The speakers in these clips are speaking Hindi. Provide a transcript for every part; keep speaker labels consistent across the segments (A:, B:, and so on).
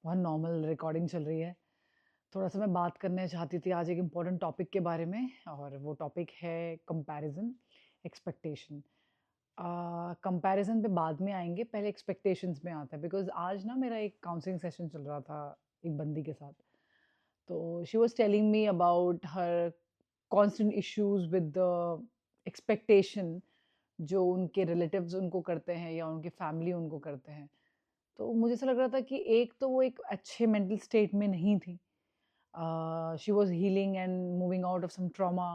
A: बहुत नॉर्मल रिकॉर्डिंग चल रही है। थोड़ा-सा मैं बात करना चाहती थी आज एक इम्पोर्टेंट टॉपिक के बारे में और वो टॉपिक है कंपैरिज़न, एक्सपेक्टेशन। कंपैरिज़न पे बाद में आएँगे, पहले एक्सपेक्टेशंस में आते हैं बिकॉज़ आज ना मेरा एक काउंसलिंग सेशन चल रहा था एक बंदी के साथ। तो she was telling me about her constant issues with the expectation जो उनके रिलेटिव्स उनको करते हैं या उनकी फैमिली उनको करते हैं। तो मुझे ऐसा लग रहा था कि एक तो वो एक अच्छे मेंटल स्टेट में नहीं थी। She was healing and moving out of some trauma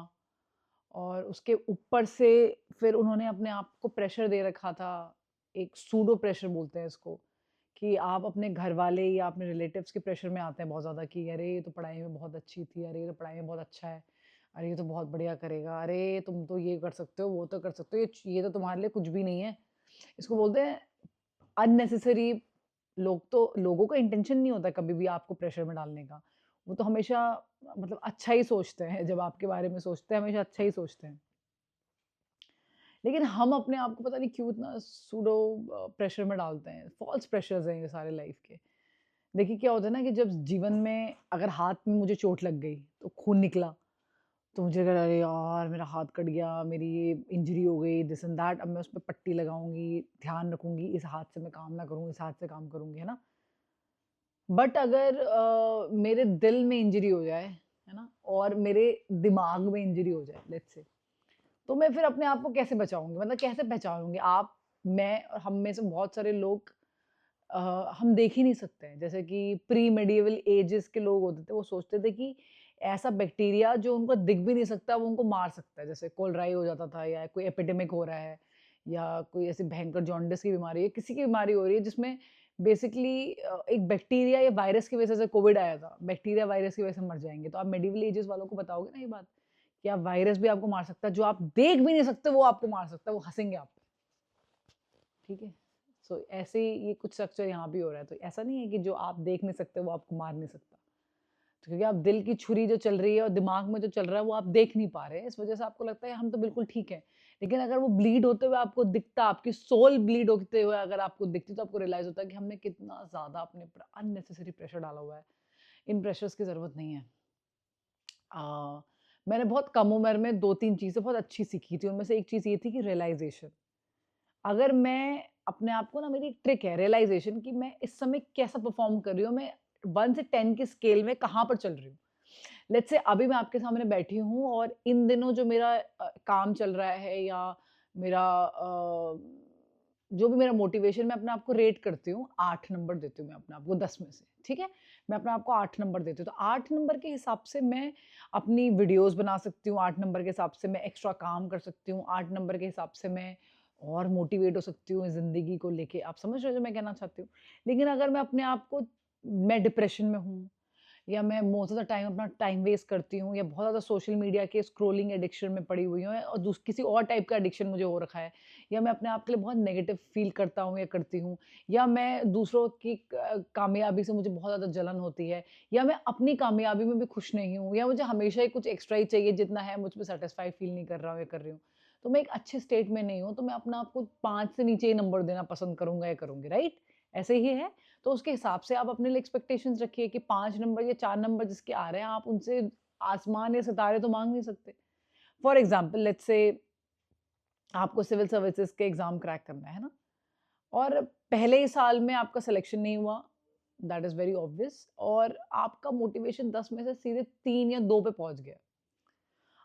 A: और उसके ऊपर से फिर उन्होंने अपने आप को प्रेशर दे रखा था, एक सूडो प्रेशर बोलते हैं इसको, कि आप अपने घर वाले या अपने रिलेटिव्स के प्रेशर में आते हैं बहुत ज़्यादा कि अरे ये तो पढ़ाई में बहुत अच्छी थी, अरे ये तो पढ़ाई में बहुत अच्छा है, अरे ये तो बहुत बढ़िया करेगा, अरे तुम तो ये कर सकते हो, वो तो कर सकते हो, ये तो तुम्हारे लिए कुछ भी नहीं है। इसको बोलते हैं अननेसेसरी। लोगों का इंटेंशन नहीं होता कभी भी आपको प्रेशर में डालने का। वो तो हमेशा मतलब अच्छा ही सोचते हैं, जब आपके बारे में सोचते हैं हमेशा अच्छा ही सोचते हैं। लेकिन हम अपने आप को पता नहीं क्यों इतना सूडो प्रेशर में डालते हैं। फॉल्स प्रेशर्स हैं ये सारे लाइफ के। देखिए क्या होता है ना कि जब जीवन में अगर हाथ में मुझे चोट लग गई, तो खून निकला, तो मुझे लगा अरे यार मेरा हाथ कट गया, मेरी ये इंजरी हो गई, दिस एंड दैट। अब मैं उस पे पट्टी लगाऊँगी, ध्यान रखूँगी, इस हाथ से मैं काम ना करूँ, इस हाथ से काम करूँगी, है ना? बट अगर मेरे दिल में इंजरी हो जाए, है ना? और मेरे दिमाग में इंजरी हो जाए लेट्स से, तो मैं फिर अपने आप को कैसे बचाऊँगी? मतलब कैसे पहचानूँगी? आप, मैं और हम में से बहुत सारे लोग अ, हम देख ही नहीं सकते हैं। जैसे कि प्री मेडिएवल एजेस के लोग होते थे, वो सोचते थे कि ऐसा बैक्टीरिया जो उनको दिख भी नहीं सकता, वो उनको मार सकता है। जैसे कोलराई हो जाता था या कोई एपिडेमिक हो रहा है या कोई ऐसी भयंकर जॉन्डिस की बीमारी है, किसी की बीमारी हो रही है जिसमें बेसिकली एक बैक्टीरिया या वायरस की वजह से कोविड आया था, बैक्टीरिया वायरस की वजह से मर जाएँगे। तो आप मेडिएवल एजेस वालों को बताओगे ना ये बात, कि आप वायरस भी आपको मार सकता है, जो आप देख भी नहीं सकते वो आपको मार सकता है, वो हँसेंगे आप पे, ठीक है? सो ऐसे ही ये कुछ स्ट्रक्चर यहाँ भी हो रहा है। तो ऐसा नहीं है कि जो आप देख नहीं सकते वो आपको मार नहीं सकता। तो क्योंकि आप दिल की छुरी जो चल रही है और दिमाग में जो चल रहा है वो आप देख नहीं पा रहे हैं, इस वजह से आपको लगता है हम तो बिल्कुल ठीक हैं। लेकिन अगर वो ब्लीड होते हुए आपको दिखता, आपकी सोल ब्लीड होते हुए अगर आपको दिखती, तो आपको रियलाइज़ होता है कि हमने कितना ज़्यादा अपने ऊपर अननेसेसरी प्रेशर डाला हुआ है। इन प्रेशर्स की ज़रूरत नहीं है। अ, मैंने बहुत कम उम्र में 2-3 चीज़ें बहुत अच्छी सीखी थी, उनमें से एक चीज़ ये थी कि रियलाइज़ेशन। अगर मैं अपने आप को ना, मेरी एक ट्रिक है रियलाइज़ेशन, कि मैं इस समय कैसा परफ़ॉर्म कर रही हूँ, मैं 1 से 10 की स्केल में कहाँ पर चल रही हूँ। लेट्स से अभी मैं आपके सामने बैठी हूँ और इन दिनों जो मेरा काम चल रहा है या मेरा जो भी मेरा मोटिवेशन, मैं अपने आप को रेट करती हूँ, 8 नंबर देती हूँ मैं अपने आप को 10 में से, ठीक है? मैं अपने आप को 8 नंबर देती हूँ, तो 8 नंबर के हिसाब से मैं अपनी वीडियोज़ बना सकती हूँ, 8 नंबर के हिसाब से मैं एक्स्ट्रा काम कर सकती हूँ, 8 नंबर के हिसाब से मैं और मोटिवेट हो सकती हूँ ज़िंदगी को लेके। आप समझ रहे हो जो मैं कहना चाहती हूँ? लेकिन अगर मैं अपने आप को, मैं डिप्रेशन में हूँ या मैं मोस्ट ऑफ द टाइम अपना टाइम वेस्ट करती हूँ या बहुत ज़्यादा सोशल मीडिया के स्क्रॉलिंग एडिक्शन में पड़ी हुई हूँ और किसी और टाइप का एडिक्शन मुझे हो रखा है, या मैं अपने आप के लिए बहुत नेगेटिव फील करता हूँ या करती हूँ, या मैं दूसरों की कामयाबी से मुझे बहुत ज़्यादा जलन होती है, या मैं अपनी कामयाबी में भी खुश नहीं हूँ, या मुझे हमेशा ही कुछ एक्स्ट्रा ही चाहिए, जितना है मुझ पर सेटिस्फाई फील नहीं कर रहा हूँ या कर रही हूँ, तो मैं एक अच्छे स्टेट में नहीं हूँ, तो मैं अपने आप को 5 से नीचे ही नंबर देना पसंद करूंगा या करूंगी, राइट? ऐसे ही है। तो उसके हिसाब से आप अपने लिए एक्सपेक्टेशंस रखिए कि 5 नंबर या 4 नंबर जिसके आ रहे हैं, आप उनसे आसमान या सितारे तो माँग नहीं सकते। फॉर एग्ज़ाम्पल लेट्स से आपको सिविल सर्विसेज़ के एग्ज़ाम क्रैक करना है ना? और पहले ही साल में आपका सिलेक्शन नहीं हुआ, दैट इज़ वेरी ऑब्वियस, और आपका मोटिवेशन 10 में से सीधे 3 या 2 पे पहुँच गया।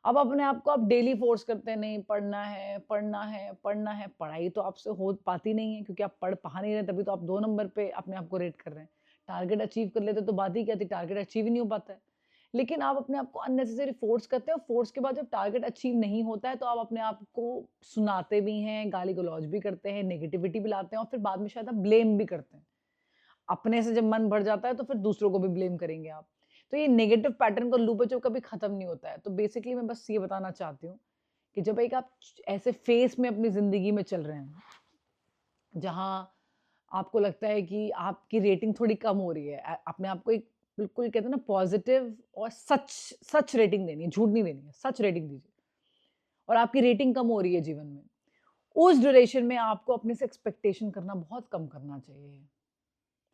A: अब अपने आप को आप डेली फ़ोर्स करते हैं, नहीं पढ़ना है, पढ़ना है, पढ़ना है। पढ़ाई तो आपसे हो पाती नहीं है क्योंकि आप पढ़ पा नहीं रहे, तभी तो आप 2 नंबर पे अपने आप को रेट कर रहे हैं। टारगेट अचीव कर लेते तो बात ही क्या थी, टारगेट अचीव ही नहीं हो पाता है। लेकिन आप अपने आप को अननेसेसरी फ़ोर्स करते हैं और फ़ोर्स के बाद जब टारगेट अचीव नहीं होता है, तो आप अपने आप को सुनाते भी हैं, गाली-गलौज भी करते हैं, नेगेटिविटी भी लाते हैं और फिर बाद में शायद आप ब्लेम भी करते हैं। अपने से जब मन भर जाता है तो फिर दूसरों को भी ब्लेम करेंगे आप। तो ये नेगेटिव पैटर्न का लूप है जो कभी खत्म नहीं होता है। तो बेसिकली मैं बस ये बताना चाहती हूँ कि जब एक आप ऐसे फेस में अपनी ज़िंदगी में चल रहे हैं, जहाँ आपको लगता है कि आपकी रेटिंग थोड़ी कम हो रही है, अपने आप को एक बिल्कुल कहते हैं ना पॉज़िटिव और सच सच रेटिंग देनी है, झूठ नहीं देनी है, सच रेटिंग दीजिए, और आपकी रेटिंग कम हो रही है जीवन में। उस ड्यूरेशन में आपको अपने से एक्सपेक्टेशन करना बहुत कम करना चाहिए।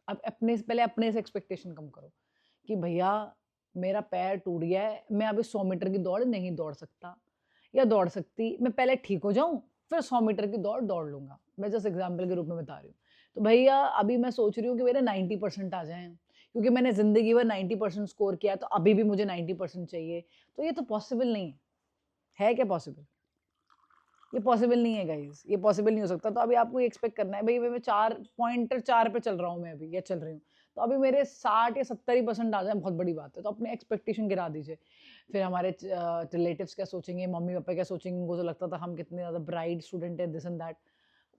A: अब अपने से पहले अपने से एक्सपेक्टेशन कम करो कि भैया मेरा पैर टूट गया है, मैं अभी 100 मीटर की दौड़ नहीं दौड़ सकता या दौड़ सकती, मैं पहले ठीक हो जाऊँ, फिर 100 मीटर की दौड़ दौड़ लूँगा। मैं जस्ट एग्ज़ाम्पल के रूप में बता रही हूँ। तो भैया अभी मैं सोच रही हूँ कि मेरे 90% आ जाएँ, क्योंकि मैंने ज़िंदगी भर 90% स्कोर किया है, तो अभी भी मुझे 90% चाहिए। तो ये तो पॉसिबल नहीं है। है क्या पॉसिबल? ये पॉसिबल नहीं है गाइस, ये पॉसिबल नहीं हो सकता। तो अभी आपको ये एक्सपेक्ट करना है भाई मैं 4 पे चल रहा हूँ मैं अभी या चल रही हूँ, तो अभी मेरे 60 या 70% आ जाए बहुत बड़ी बात है। तो अपने एक्सपेक्टेशन गिरा दीजिए। फिर हमारे रिलेटिव्स क्या सोचेंगे, मम्मी पापा क्या सोचेंगे, उनको तो लगता था हम कितने ज़्यादा ब्राइट स्टूडेंट है, दिस एंड दैट।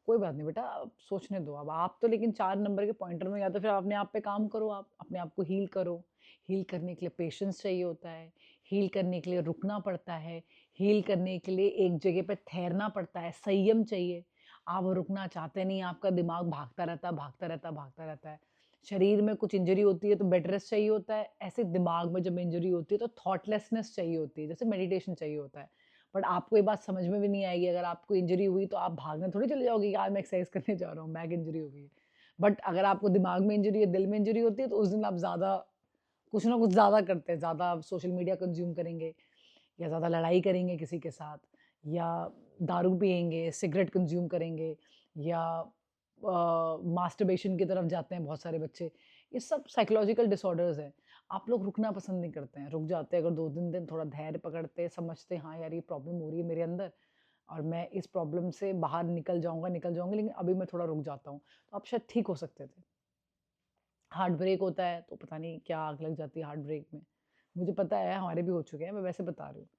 A: कोई बात नहीं बेटा, अब सोचने दो। अब आप तो लेकिन 4 नंबर के पॉइंटर में, या तो फिर अपने आप पे काम करो, आप अपने आप को हील करो। हील करने के लिए पेशेंस चाहिए होता है, हील करने के लिए रुकना पड़ता है, हील करने के लिए एक जगह पे ठहरना पड़ता है, संयम चाहिए। आप रुकना चाहते नहीं, आपका दिमाग भागता रहता है, भागता रहता है, भागता रहता है। शरीर में कुछ इंजरी होती है तो बेड रेस्ट चाहिए होता है, ऐसे दिमाग में जब इंजरी होती है तो थॉटलेसनेस चाहिए होती है, जैसे मेडिटेशन चाहिए होता है। बट आपको ये बात समझ में भी नहीं आएगी। अगर आपको इंजरी हुई तो आप भागने थोड़ी चले जाओगे कि आज मैं एक्सरसाइज करने जा रहा हूँ, बैक इंजरी हो गई है। बट अगर आपको दिमाग में इंजरी है, दिल में इंजरी होती है, तो उस दिन आप ज़्यादा कुछ ना कुछ ज़्यादा करते हैं, ज़्यादा सोशल मीडिया कंज्यूम करेंगे, या ज़्यादा लड़ाई करेंगे किसी के साथ, या दारू पिएँगे, सिगरेट कंज्यूम करेंगे, या मास्टरबेशन की तरफ जाते हैं बहुत सारे बच्चे। ये सब साइकोलॉजिकल डिसऑर्डर्स हैं। आप लोग रुकना पसंद नहीं करते हैं, रुक जाते हैं अगर 2-3 दिन थोड़ा धैर्य पकड़ते, समझते हाँ यार ये प्रॉब्लम हो रही है मेरे अंदर और मैं इस प्रॉब्लम से बाहर निकल जाऊँगा, निकल जाऊँगी, लेकिन अभी मैं थोड़ा रुक जाता हूँ। तो आप शायद ठीक हो सकते थे। हार्ट ब्रेक होता है तो पता नहीं क्या आग लग जाती है हार्ट ब्रेक में। मुझे पता है हमारे भी हो चुके हैं, मैं वैसे बता रही हूँ।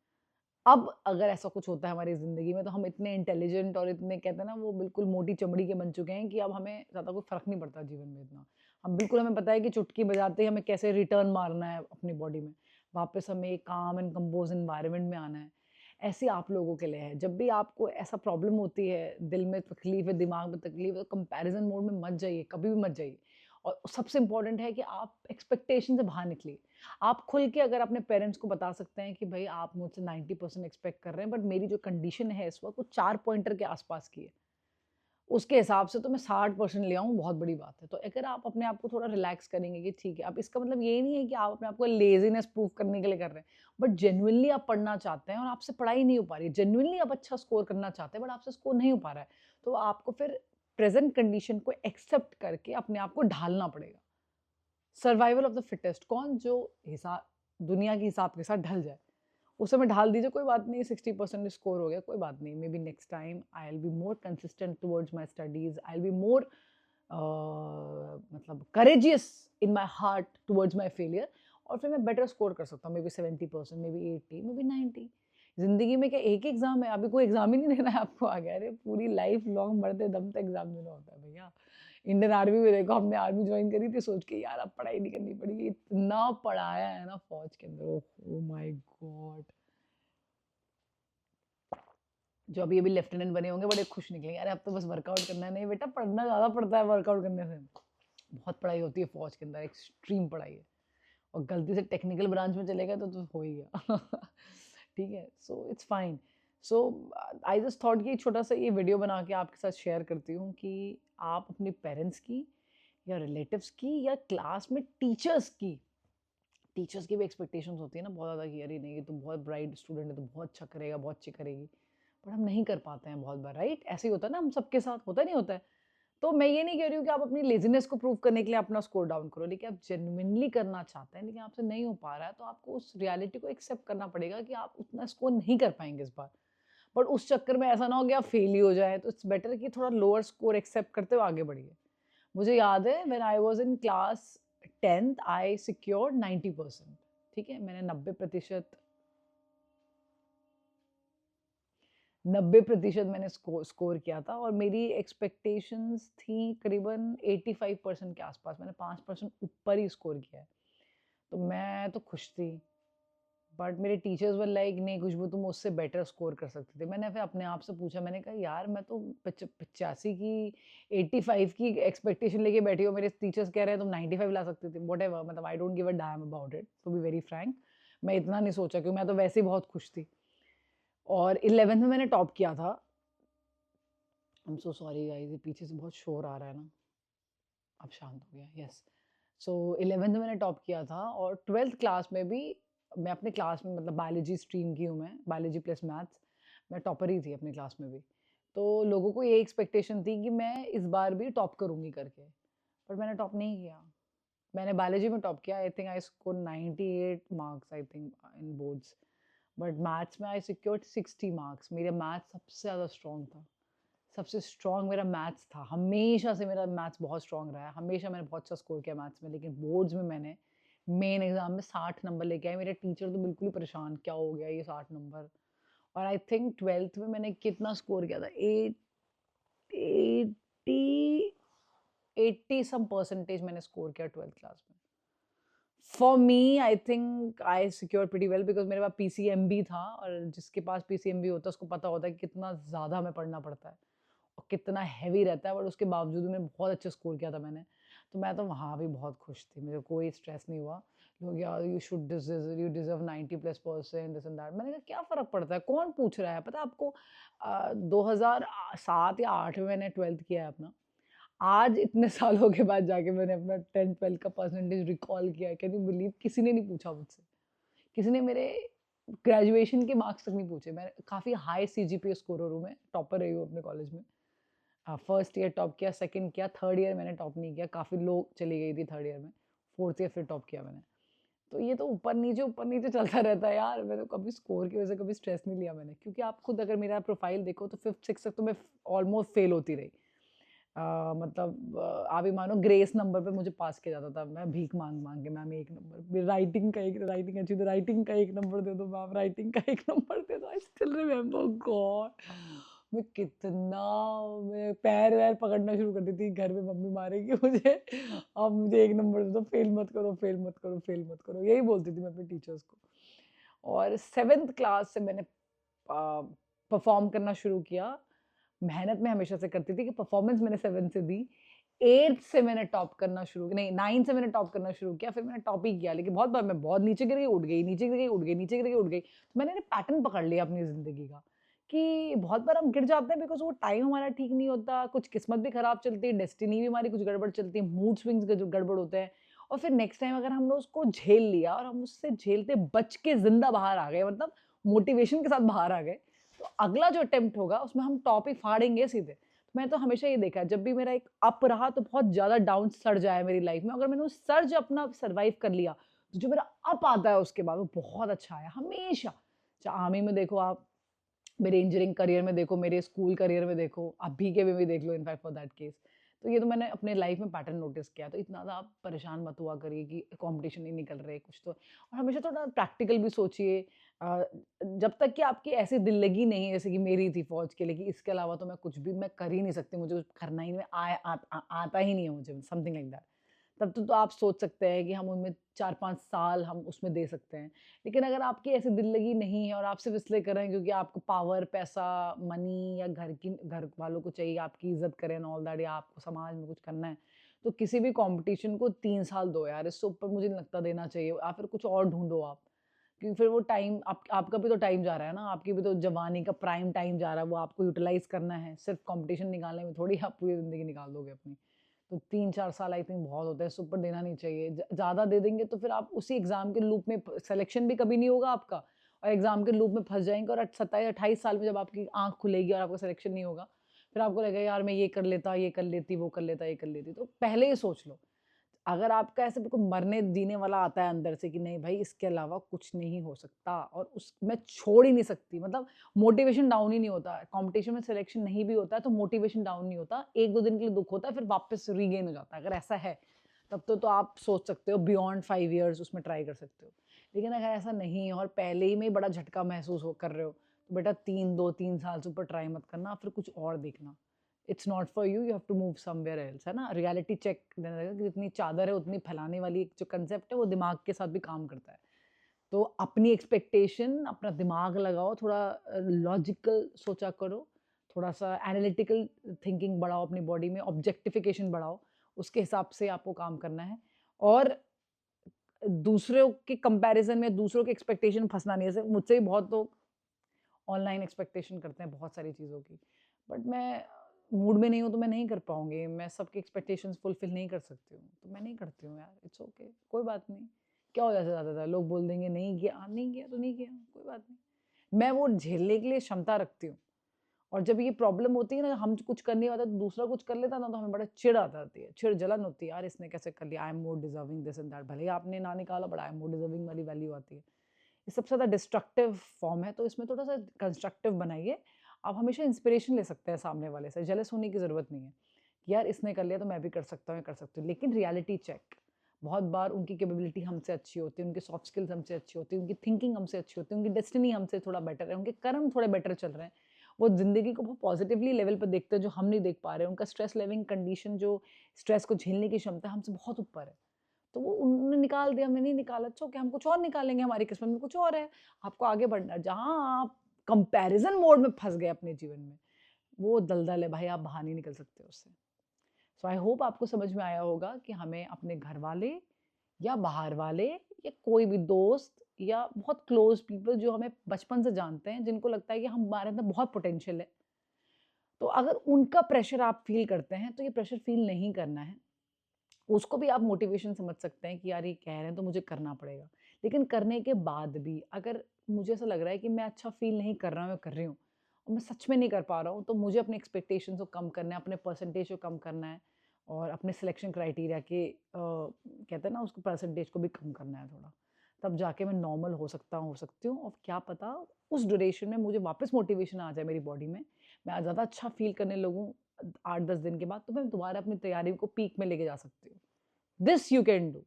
A: अब अगर ऐसा कुछ होता है हमारी ज़िंदगी में तो हम इतने इंटेलिजेंट और इतने कहते हैं ना वो बिल्कुल मोटी चमड़ी के बन चुके हैं कि अब हमें ज़्यादा कोई फ़र्क नहीं पड़ता जीवन में इतना। हम बिल्कुल हमें पता है कि चुटकी बजाते ही हमें कैसे रिटर्न मारना है अपनी बॉडी में। वापस हमें एक काम एंड कंपोज़ एनवायरनमेंट में आना है। ऐसे आप लोगों के लिए है। जब भी आपको ऐसा प्रॉब्लम होती है, दिल में तकलीफ़ है, दिमाग में तकलीफ़ है, तो कंपैरिज़न मोड में मत जाइए, कभी भी मत जाइए। और सबसे इम्पोर्टेंट है कि आप एक्सपेक्टेशन से बाहर निकलिए। आप खुल के अगर अपने पेरेंट्स को बता सकते हैं कि भई आप मुझसे 90% एक्सपेक्ट कर रहे हैं, बट मेरी जो कंडीशन है इस वक़्त वो 4 पॉइंटर के आस-पास की है। उसके हिसाब से तो मैं 60% ले आऊँ, बहुत बड़ी बात है। तो अगर आप अपने आप को थोड़ा रिलैक्स करेंगे कि ठीक है, अब इसका मतलब ये नहीं है कि आप अपने आप को लेज़ीनेस प्रूव करने के लिए कर रहे हैं, बट जेनुइनली आप पढ़ना चाहते हैं और आपसे पढ़ाई नहीं हो पा रही है। जेनुइनली आप अच्छा स्कोर करना चाहते हैं, बट आपसे स्कोर नहीं हो पा रहा है। तो आपको फिर प्रेज़ेंट कंडीशन को एक्सेप्ट करके अपने आप को ढालना पड़ेगा। सर्वाइवल ऑफ द फिटेस्ट, कौन जो हिसाब दुनिया के हिसाब के साथ ढल जाए, उस समय ढाल दीजिए, कोई बात नहीं। 60% स्कोर हो गया, कोई बात नहीं। Maybe next time I will be more consistent towards my studies, I will be more मतलब courageous in my heart towards my failure, और फिर मैं बेटर स्कोर कर सकता हूँ। Maybe 70%, maybe 80, maybe 90। जिंदगी में क्या एक एग्जाम है? अभी कोई एग्जाम ही नहीं देना है आपको आगे। अरे पूरी लाइफ लॉन्ग मरते दम तक एग्जाम देना होता है भैया। इंडियन आर्मी में देखो, हमने आर्मी ज्वाइन करी थी सोच के यार अब पढ़ाई नहीं करनी पड़ेगी, इतना पढ़ाया है ना फौज के अंदर, ओह माय गॉड। जो अभी अभी लेफ्टिनेंट बने होंगे बड़े खुश निकलेंगे, अरे अब तो बस वर्कआउट करना है। नहीं बेटा, पढ़ना ज़्यादा पड़ता है वर्कआउट करने से। बहुत पढ़ाई होती है फौज के अंदर, एक्सट्रीम पढ़ाई है। और गलती से टेक्निकल ब्रांच में चले गए तो हो ही गया। ठीक है, so it's fine. So I just thought कि छोटा सा ये वीडियो बना के आपके साथ शेयर करती हूँ कि आप अपने पेरेंट्स की या रिलेटिव्स की या क्लास में टीचर्स की भी एक्सपेक्टेशंस होती है ना बहुत ज़्यादा कि अरे नहीं ये तो बहुत ब्राइट स्टूडेंट है तो बहुत अच्छा करेगा, बहुत अच्छी करेगी। पर हम नहीं कर पाते हैं बहुत बार, राइट? ऐसे ही होता है ना, हम सबके साथ होता नहीं होता है। तो मैं ये नहीं कह रही हूँ कि आप अपनी लेज़ीनेस को प्रूव करने के लिए अपना स्कोर डाउन करो, लेकिन आप जेन्युइनली करना चाहते हैं लेकिन आपसे नहीं हो पा रहा है, तो आपको उस रियलिटी को एक्सेप्ट करना पड़ेगा कि आप उतना स्कोर नहीं कर पाएँगे इस बार। बट उस चक्कर में ऐसा ना हो कि आप फेल ही हो जाएँ, तो इट्स बेटर कि थोड़ा लोअर स्कोर एक्सेप्ट करते हुए आगे बढ़िए। मुझे याद है when I was in class 10th I secured 90%। ठीक है? मैंने 90% मैंने स्कोर किया था और मेरी एक्सपेक्टेशंस थी करीबन 85% के आसपास। मैंने 5% ऊपर ही स्कोर किया है। तो मैं तो खुश थी। बट मेरे टीचर्स वर लाइक नहीं खुशबू, तुम उससे बेटर स्कोर कर सकते थे। मैंने फिर अपने आप से पूछा, मैंने कहा यार मैं तो 85 की 85 की एक्सपेक्टेशन लेके बैठी हूँ, मेरे टीचर्स कह रहे हैं तुम 95 ला सकते थे। वट एवर, मतलब I don't give a damn about it, to be very frank. मैं इतना नहीं सोचा क्योंकि मैं तो वैसे ही बहुत खुश थी। और 11th में मैंने टॉप किया था। I am so sorry guys, ये पीछे से बहुत शोर आ रहा है ना। अब शांत हो गया, यस। सो 11th में मैंने टॉप किया था और 12th क्लास में भी मैं अपने क्लास में, मतलब बायोलॉजी स्ट्रीम की हूँ मैं, बायोलॉजी प्लस मैथ्स, मैं टॉपर ही थी अपनी क्लास में भी। तो लोगों को ये एक्सपेक्टेशन थी कि मैं इस बार भी टॉप करूँगी करके, पर मैंने टॉप नहीं किया। मैंने बायोलॉजी में टॉप किया, I think I score 98 marks I think in boards, but maths में आई सिक्योर्ड 60 मार्क्स। मेरा मैथ्स सबसे ज़्यादा स्ट्रॉन्ग था, सबसे स्ट्रॉन्ग मेरा मैथ्स था, हमेशा से मेरा मैथ्स बहुत स्ट्रॉन्ग रहा है, हमेशा मैंने बहुत अच्छा स्कोर किया मैथ्स में। लेकिन बोर्ड्स में मैंने मेन एग्जाम में 60 नंबर लेके आई, मेरे टीचर तो बिल्कुल ही परेशान, क्या हो गया ये 60 नंबर। और आई थिंक 12th में मैंने कितना स्कोर किया था, 80 80 सम परसेंटेज मैंने स्कोर किया 12th क्लास में। For me I think I secure pretty well, because मेरे पास पीसीएमबी था, और जिसके पास पीसीएमबी होता है उसको पता होता है कि कितना ज़्यादा हमें पढ़ना पड़ता है और कितना हैवी रहता है, बट उसके बावजूद भी मैंने बहुत अच्छा स्कोर किया था मैंने। तो मैं तो वहाँ भी बहुत खुश थी, मुझे कोई स्ट्रेस नहीं हुआ। लोग यार you deserve 90+% this and that, मैंने कहा क्या फ़र्क पड़ता है, कौन पूछ रहा है। पता है आपको 2007 या 8 में मैंने 12th किया है अपना, आज इतने सालों के बाद जाके मैंने अपना 10th-12th का परसेंटेज रिकॉल किया है, कैन यू बिलीव? किसी ने नहीं पूछा मुझसे, किसी ने मेरे ग्रेजुएशन के मार्क्स तक नहीं पूछे। मैं काफ़ी हाई सीजीपीए स्कोरर हूँ, मैं टॉपर रही हूँ अपने कॉलेज में। फर्स्ट ईयर टॉप किया, सेकंड किया, थर्ड ईयर मैंने टॉप नहीं किया, काफ़ी लो चली गई थी थर्ड ईयर में, फोर्थ ईयर फिर टॉप किया मैंने। तो ये तो ऊपर नीचे चलता रहता है यार, मैं तो कभी स्कोर की वजह से कभी स्ट्रेस नहीं लिया मैंने, क्योंकि आप खुद अगर मेरा प्रोफाइल देखो तो 5th 6th तक तो मैं ऑलमोस्ट फेल होती रही। मतलब आप ही मानो ग्रेस नंबर पे मुझे पास किया जाता था, मैं भीख मांग मांग के, मैम एक नंबर, राइटिंग अच्छी तो राइटिंग का एक नंबर दे दो मैम, राइटिंग का एक नंबर दे दो। आई स्टिल रिमेम्बर, गॉड मैं कितना, मैं पैर वैर पकड़ना शुरू कर दी थी घर में, मम्मी मारेगी मुझे, अब मुझे एक नंबर दे दो, फेल मत करो, फेल मत करो, फेल मत करो, यही बोलती थी मैं अपने टीचर्स को। और 7th क्लास से मैंने परफॉर्म करना शुरू किया। मेहनत मैं हमेशा से करती थी कि परफॉर्मेंस मैंने 7 से दी। 8th से मैंने टॉप करना शुरू, नहीं 9 से मैंने टॉप करना शुरू किया, फिर मैंने टॉप ही किया, लेकिन बहुत बार मैं बहुत नीचे गिर गई, उठ गई, नीचे गिर गई, उठ गई, नीचे गिर गई, उठ गई। तो मैंने ना पैटर्न पकड़ लिया अपनी ज़िंदगी का कि बहुत बार हम गिर जाते हैं बिकॉज़ वो टाइम हमारा ठीक नहीं होता, कुछ किस्मत भी खराब चलती है, डेस्टिनी भी हमारी कुछ गड़बड़ चलती है, मूड स्विंग्स गड़बड़ होते हैं। और फिर नेक्स्ट टाइम अगर हमने उसको झेल लिया और हम उससे झेलते बच के ज़िंदा बाहर आ गए, मतलब मोटिवेशन के साथ बाहर आ गए, तो अगला जो अटेम्प्ट होगा उसमें हम टॉप ही फाड़ेंगे सीधे। मैं तो हमेशा ये देखा है, जब भी मेरा एक अप रहा तो बहुत ज़्यादा डाउन सर्ज आया मेरी लाइफ में, अगर मैंने उस सर्ज अपना सर्वाइव कर लिया, तो जो मेरा अप आता है उसके बाद वो बहुत अच्छा आया हमेशा। चाहे आर्मी में देखो आप, मेरे इंजीनियरिंग करियर में देखो, मेरे स्कूल करियर में देखो, अभी के में भी देख लो इनफैक्ट फॉर दैट केस। तो ये तो मैंने अपने लाइफ में पैटर्न नोटिस किया। तो इतना ज़्यादा आप परेशान मत हुआ करिए कि कॉम्पिटिशन नहीं निकल रहे कुछ तो, और हमेशा थोड़ा प्रैक्टिकल भी सोचिए। अ, जब तक कि आपकी ऐसी दिल लगी नहीं, जैसे कि मेरी थी फौज के लिए, कि इसके अलावा तो मैं कुछ भी मैं कर ही नहीं सकती, मुझे कुछ करना ही नहीं, आता ही नहीं है मुझे, समथिंग लाइक दैट। तब तो आप सोच सकते हैं कि हम उनमें 4-5 साल हम उसमें दे सकते हैं। लेकिन अगर आपकी ऐसी दिल लगी नहीं है और आप सिर्फ इसलिए कर रहे हैं क्योंकि आपको पावर, पैसा, मनी, या घर वालों को चाहिए आपकी इज़्ज़त करें एंड ऑल दैट, या आपको समाज में कुछ करना है, तो किसी भी कॉम्पिटिशन को 3 साल दो यार, इससे ऊपर मुझे नहीं लगता देना चाहिए, या फिर कुछ और ढूँढो आप। क्योंकि फिर वो टाइम आपका भी तो टाइम जा रहा है ना, आपकी भी तो जवानी का प्राइम टाइम जा रहा है, वो आपको यूटिलाइज़ करना है। सिर्फ कॉम्पिटिशन निकालने में थोड़ी आप पूरी ज़िंदगी निकाल दोगे अपनी। तो 3-4 साल आई थिंक बहुत होता है, इससे ऊपर देना नहीं चाहिए। ज़्यादा दे देंगे तो फिर आप उसी एग्ज़ाम के लूप में सिलेक्शन भी कभी नहीं होगा आपका, और एग्ज़ाम के लूप में फँस जाएँगे, और 27-28 साल में जब आपकी आँख खुलेगी और आपका सिलेक्शन नहीं होगा, फिर आपको लगेगा यार मैं ये कर लेता, ये कर लेती, वो कर लेता, ये कर लेती। तो पहले ही सोच लो। अगर आपका ऐसे बिल्कुल मरने जीने वाला आता है अंदर से कि नहीं भाई इसके अलावा कुछ नहीं हो सकता, और उस मैं छोड़ ही नहीं सकती, मतलब मोटिवेशन डाउन ही नहीं होता। कंपटीशन में सिलेक्शन नहीं भी होता है तो मोटिवेशन डाउन नहीं होता, 1-2 दिन के लिए दुःख होता है, फिर वापस रीगेन हो जाता है। अगर ऐसा है तब तो आप सोच सकते हो बियॉन्ड 5 इयर्स उसमें ट्राई कर सकते हो। लेकिन अगर ऐसा नहीं है और पहले ही में बड़ा झटका महसूस कर रहे हो, तो बेटा 3 साल से ऊपर ट्राई मत करना, फिर कुछ और देखना। It's not for you, you have to move somewhere else, है ना? रियलिटी चेक देना रहेगा कि जितनी चादर है उतनी फैलाने वाली एक जो कंसेप्ट है वो दिमाग के साथ भी काम करता है। तो अपनी एक्सपेक्टेशन, अपना दिमाग लगाओ, थोड़ा लॉजिकल सोचा करो, थोड़ा-सा एनालिटिकल थिंकिंग बढ़ाओ अपनी बॉडी में, ऑब्जेक्टिफिकेशन बढ़ाओ, उसके हिसाब से आपको काम करना है। और दूसरों के कंपैरिज़न में, दूसरों के एक्सपेक्टेशन फँसना नहीं है। जैसे मुझसे भी बहुत लोग ऑनलाइन एक्सपेक्टेशन करते हैं बहुत सारी चीज़ों की। बट मैं मूड में नहीं हूँ तो मैं नहीं कर पाऊँगी, मैं सबकी एक्सपेक्टेशंस फुलफ़िल नहीं कर सकती हूँ, तो मैं नहीं करती हूँ यार, इट्स ओके, कोई बात नहीं। क्या हो जाता था, लोग बोल देंगे नहीं किया, नहीं किया तो नहीं किया, कोई बात नहीं। मैं वो झेलने के लिए क्षमता रखती हूँ। और जब ये प्रॉब्लम होती है ना, हम कुछ कर नहीं पाते तो दूसरा कुछ कर लेता ना, तो हमें बड़ा चिढ़ आता है, चिढ़ जलन होती है, यार इसने कैसे कर लिया, I am more deserving this and that, भले ही आपने ना निकाला but I am more deserving वाली वैल्यू आती है। ये सबसे ज़्यादा डिस्ट्रक्टिव फॉर्म है, तो इसमें थोड़ा सा कंस्ट्रक्टिव बनाइए। आप हमेशा इंस्पिरेशन ले सकते हैं सामने वाले से, जेलस होने की ज़रूरत नहीं है कि यार इसने कर लिया तो मैं भी कर सकता हूँ, कर सकती हूँ। लेकिन रियलिटी चेक, बहुत बार उनकी कैपेबिलिटी हमसे अच्छी होती है, उनकी सॉफ्ट स्किल्स हमसे अच्छी होती है, उनकी थिंकिंग हमसे अच्छी होती है, उनकी डेस्टिनी हमसे थोड़ा बेटर है, उनके कर्म थोड़े बेटर चल रहे हैं, वो ज़िंदगी को बहुत पॉजिटिवली लेवल पर देखते हैं जो हम नहीं देख पा रहे हैं, उनका स्ट्रेस लेवलिंग कंडीशन, जो स्ट्रेस को झेलने की क्षमता हमसे बहुत ऊपर है, तो वो उन्होंने निकाल दिया, हमने नहीं निकाला, अच्छा ओके, हम कुछ और निकालेंगे, हमारी किस्मत में कुछ और है, आपको आगे बढ़ना है। जहाँ आप कंपैरिजन मोड में फंस गए अपने जीवन में, वो दलदल है भाई, आप बाहर नहीं निकल सकते उससे। सो आई होप आपको समझ में आया होगा कि हमें अपने घर वाले या बाहर वाले या कोई भी दोस्त या बहुत क्लोज पीपल जो हमें बचपन से जानते हैं, जिनको लगता है कि हमारे अंदर बहुत पोटेंशियल है, तो अगर उनका प्रेशर आप फील करते हैं तो ये प्रेशर फील नहीं करना है। उसको भी आप मोटिवेशन समझ सकते हैं कि यार ये कह रहे हैं तो मुझे करना पड़ेगा। लेकिन करने के बाद भी अगर मुझे ऐसा लग रहा है कि मैं अच्छा फ़ील नहीं कर रहा हूँ या कर रही हूँ और मैं सच में नहीं कर पा रहा हूँ, तो मुझे अपने एक्सपेक्टेशंस को कम करना है, अपने परसेंटेज को कम करना है और अपने सिलेक्शन क्राइटेरिया के कहते हैं ना उसको परसेंटेज को भी कम करना है थोड़ा। तब जाके मैं नॉर्मल हो सकती हूँ और क्या पता उस ड्यूरेशन में मुझे वापस मोटिवेशन आ जाए मेरी बॉडी में। मैं आज ज़्यादा अच्छा फ़ील करने लगूँ 8-10 दिन के बाद, तो मैं दोबारा अपनी तैयारी को पीक में लेके जा सकती हूँ। This you can do.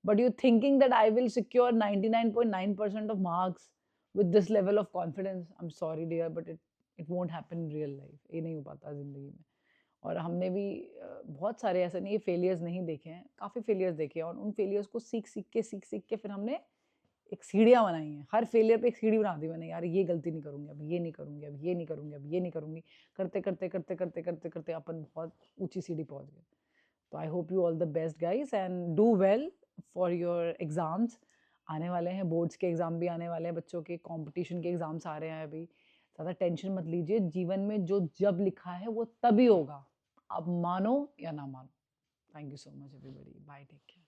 A: But you thinking that I will secure 99.9% of marks with this level of confidence, I'm sorry dear, but it won't happen in real life. ये नहीं हो पाता ज़िंदगी में। और हमने भी बहुत सारे ऐसे नहीं फेलियर्स नहीं देखे हैं, काफ़ी फेलियर्स देखे हैं और उन फेलियर्स को सीख के फिर हमने एक सीढ़ियाँ बनाई हैं। हर फेलियर पे एक सीढ़ी बना दी मैंने, यार ये गलती नहीं करूँगी, अब ये नहीं करूँगी, अब ये नहीं करूँगी, अब ये नहीं करूँगी। करते अपन बहुत ऊँची सीढ़ी पहुँच गए। तो I hope you all the best guys and do well for your exams. आने वाले हैं, बोर्ड्स के एग्ज़ाम भी आने वाले हैं, बच्चों के कॉम्पिटिशन के एग्ज़ाम्स आ रहे हैं अभी। ज़्यादा टेंशन मत लीजिए, जीवन में जो जब लिखा है वो तभी होगा, आप मानो या ना मानो। Thank you so much everybody, bye, take care.